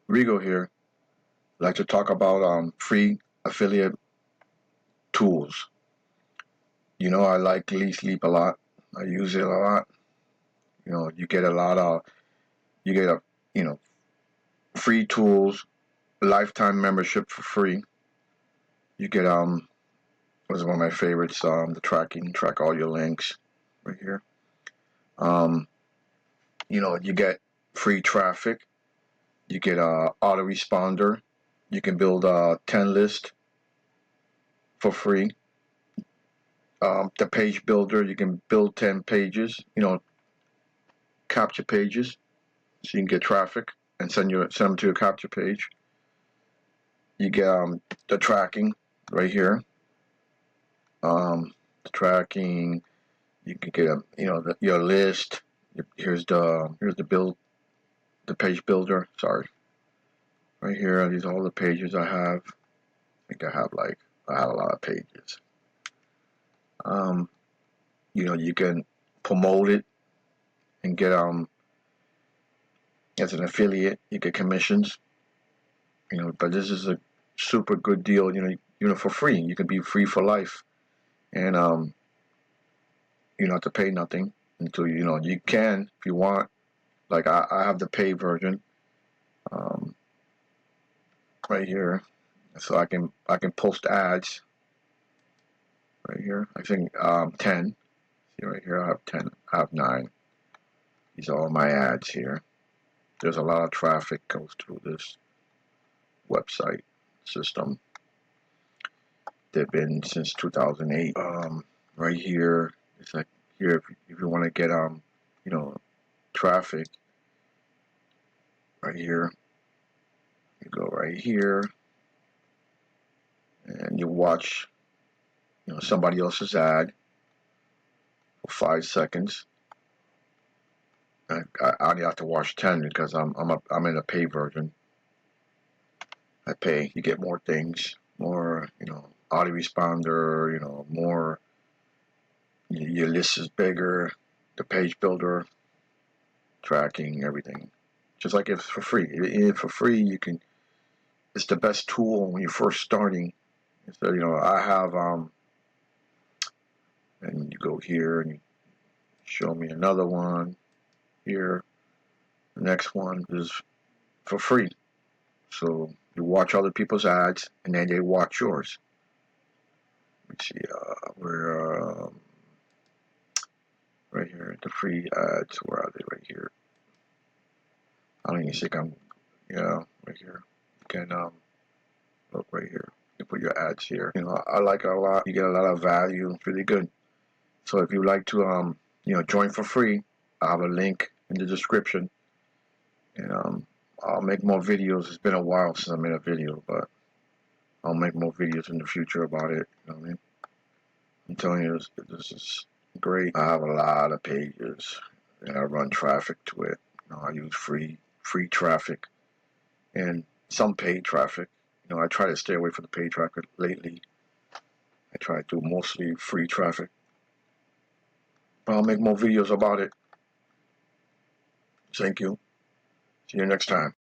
Rigo here. I'd like to talk about free affiliate tools. I like Leadsleap a lot. I use it a lot. You get a lot of you get a you know free tools, lifetime membership for free. You get was one of my favorites, the track all your links right here. You get free traffic. You get a autoresponder. You can build a 10 list for free. The page builder, you can build 10 pages, capture pages, so you can get traffic and send them to your capture page. You get the tracking right here. The tracking, you can get your list. Here's the page builder. Sorry, right here. These are all the pages I have. I think I have a lot of pages. You can promote it and get as an affiliate, you get commissions. But this is a super good deal. For free. You can be free for life, and you don't have to pay nothing until you can if you want. Like I have the paid version, right here, so I can post ads right here. I think 10. See right here, I have 10. I have 9. These are all my ads here. There's a lot of traffic goes through this website system. They've been since 2008. Right here, it's like here if you want to get traffic. Right here, you go right here, and you watch somebody else's ad for 5 seconds. I only have to watch 10 because I'm in a pay version. I pay. You get more things, more autoresponder, more. Your list is bigger. The page builder, tracking, everything. Just like it's for free. If for free, you can. It's the best tool when you're first starting. So I have and you go here and you show me another one here. The next one is for free. So you watch other people's ads and then they watch yours. Let's see, we're right here. The free ads. Where are they? Right here. I don't even think right here. You can look right here. You put your ads here. I like it a lot. You get a lot of value. It's really good. So if you'd like to join for free, I have a link in the description. And I'll make more videos. It's been a while since I made a video, but I'll make more videos in the future about it. You know what I mean? I'm telling you, this is great. I have a lot of pages, and I run traffic to it. I use free traffic and some paid traffic. I try to stay away from the paid traffic lately. I try to do mostly free traffic. But I'll make more videos about it. Thank you. See you next time.